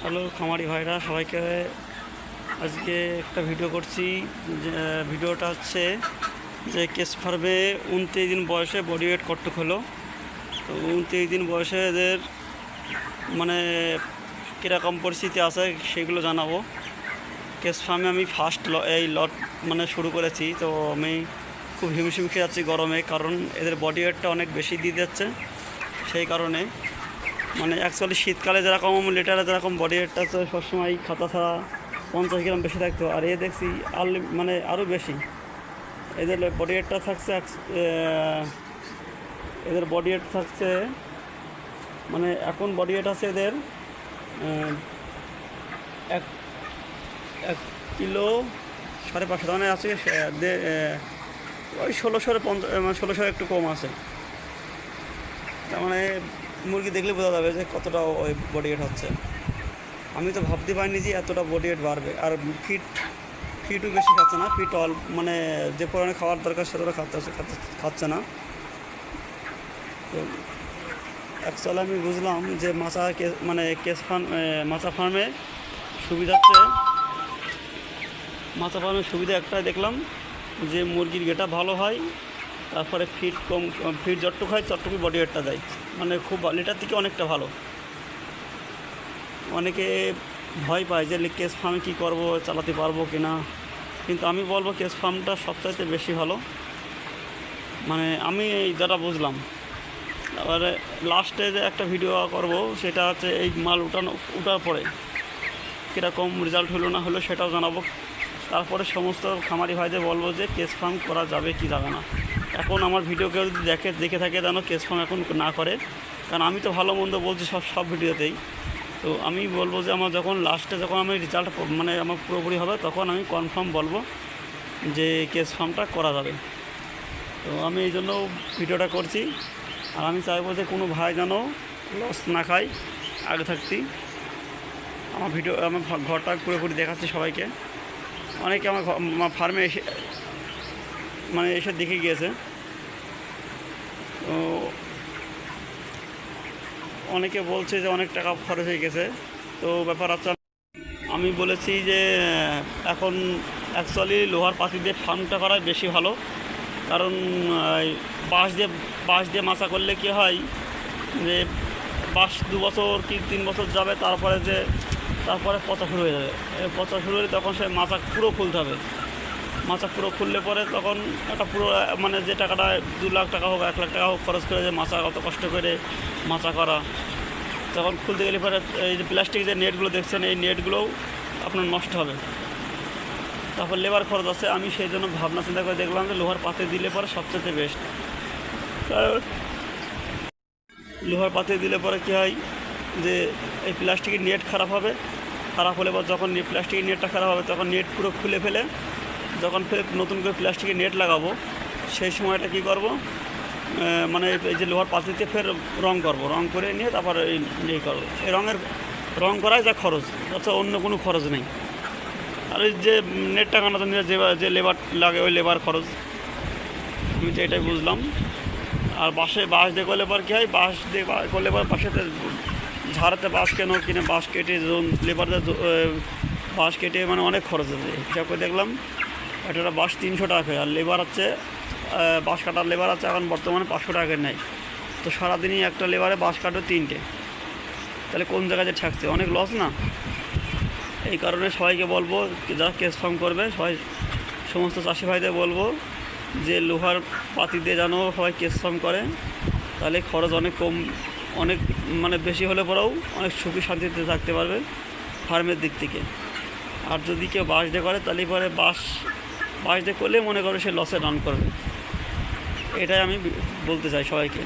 Hello খামারি ভাইরা সবাইকে, আজকে একটা ভিডিও করছি। ভিডিওটা হচ্ছে যে কেস ফার্মে 29 দিন বয়সে বডি ওয়েট কতটুক হলো। তো 29 দিন বয়সে এদের মানে কীরকম পরিস্থিতি আছে সেগুলো জানাবো। কেস ফার্মে আমি ফার্স্ট এই লট মানে শুরু করেছি, তো আমি খুব হিমশিম খেয়ে যাচ্ছি গরমে, কারণ এদের বডি ওয়েটটা অনেক বেশি দিয়ে যাচ্ছে। সেই কারণে মানে অ্যাকচুয়ালি শীতকালে যেরকম লিটারে যেরকম বডি ওয়েটটা তো সবসময় খাতা ছাড়া 50 গ্রাম বেশি থাকতো, আর এ দেখছি মানে আরও বেশি। এদের বডি ওয়েটটা থাকছে এদের বডি ওয়েট থাকছে মানে এখন বডি ওয়েট আছে এদের 1 কিলো 550 মানে আছে ওই 1650 একটু কম আছে। তার মানে মুরগি দেখলে বোঝা যাবে যে কতটা ওই বডি ওয়েট হচ্ছে। আমি তো ভাবতে পারিনি যে এতটা বডি ওয়েট বাড়বে। আর ফিটও বেশি খাচ্ছে না, ফিট মানে যে পরিমাণে খাওয়ার দরকার সেটা খাচ্ছে না। তো অ্যাকচুয়ালি আমি বুঝলাম যে মাছা ফার্মে সুবিধা একটাই দেখলাম যে মুরগির গেটা ভালো হয়, তারপরে ফিট যতটুকু হয় ততটুকু বডি ওয়েটটা দেয়, মানে খুব লিটার থেকে অনেকটা ভালো। অনেকে ভয় পায় যে কেস ফার্ম কী করবো, চালাতে পারবো কি না, কিন্তু আমি বলবো কেস ফার্মটা সবচাইতে বেশি ভালো। মানে আমি যেটা বুঝলাম, এবারে লাস্টে যে একটা ভিডিও করব সেটা হচ্ছে এই মাল উঠার পরে কীরকম রেজাল্ট হলো না হলো সেটাও জানাবো। তারপরে সমস্ত খামারি ভাইদের বলবো যে কেস ফার্ম করা যাবে কি যাবে না। এখন আমার ভিডিও কেউ যদি দেখে থাকে যেন কেস ফার্ম এখন না করে, কারণ আমি তো ভালো মন্দ বলছি সব ভিডিওতেই। তো আমি বলবো যে আমার লাস্টে যখন আমি রেজাল্ট মানে আমার পুরোপুরি হবে তখন আমি কনফার্ম বলবো যে কেস ফার্মটা করা যাবে। তো আমি এই জন্য ভিডিওটা করছি। আর আমি চাইবো যে কোনো ভাই যেন লস না খায় আগে থাকতেই। আমার ঘরটা পুরোপুরি দেখাচ্ছি সবাইকে। অনেকে আমার ফার্মে এসে দেখে গিয়েছে। তো অনেকে বলছে যে অনেক টাকা খরচ হয়ে গেছে। তো ব্যাপার আছে, আমি বলেছি যে এখন অ্যাকচুয়ালি লোহার পাতি দিয়ে ফার্মটা করাই বেশি ভালো। কারণ বাঁশ দিয়ে মাচা করলে কী হয় যে বাঁশ 2 বছর কি 3 বছর যাবে, তারপরে পচা শুরু হয়ে যাবে। পচা শুরু হলে তখন সে মাচা পুরো খুলতে হবে। মাচা পুরো খুললে পরে তখন একটা পুরো মানে যে টাকাটা 2 লাখ টাকা হোক 1 লাখ টাকা হোক খরচ করে যে মাচা অত কষ্ট করে মাচা করা, তখন খুলতে গেলে পরে এই যে প্লাস্টিক যে নেটগুলো দেখছেন এই নেটগুলোও আপনার নষ্ট হবে। তারপর লেবার খরচ আছে। আমি সেই জন্য ভাবনা চিন্তা করে দেখলাম যে লোহার পাতে দিলে পরে সবচেয়ে বেস্ট। কারণ লোহার পাতে দিলে পরে কী হয় যে এই প্লাস্টিকের নেট খারাপ হলে বা যখন প্লাস্টিকের নেটটা খারাপ হবে তখন নেট পুরো খুলে ফেলে যখন নতুন করে প্লাস্টিকের নেট লাগাবো সেই সময়টা কী করব, মানে এই যে লোহার পাতিতে রং করব, রং করে নিয়ে তারপর এই করবো। এই রং করাই যা খরচ, অথচ অন্য কোনো খরচ নেই। আর এই যে নেটটা কানাতে নিয়ে যে লেবার লাগে ওই লেবার খরচ, আমি তো এটাই বুঝলাম। আর বাঁশ দিয়ে করলে পর কী হয়, বাঁশ দিয়ে করলে পর বাঁশেতে ঝাড়াতে কিনে বাঁশ কেটে লেবারদের বাঁশ কেটে মানে অনেক খরচ আছে। হিসাব করে দেখলাম একটা বাঁশ 300 টাকা, আর লেবার হচ্ছে বাঁশ কাটার লেবার আছে এখন বর্তমানে 500 টাকা নেয়। তো সারাদিনই একটা লেবারে বাঁশ কাটবে 3টে, তাহলে কোন জায়গায় যে ঠেকছে, অনেক লস না। এই কারণে সবাইকে বলবো যারা কেস ফার্ম করবে সমস্ত চাষি ভাইদের বলবো যে লোহার পাতি দিয়ে যেন সবাই কেস ফার্ম করে, তাহলে খরচ অনেক কম, অনেক মানে বেশি হলে পরেও অনেক সুখী শান্তিতে থাকতে পারবে ফার্মের দিক থেকে। আর যদি কেউ বাঁশ দিয়ে করে তাহলে পরে বাঁশ দিয়ে করলে মনে করে সে লসে রান করবে। এটাই আমি বলতে চাই সবাইকে।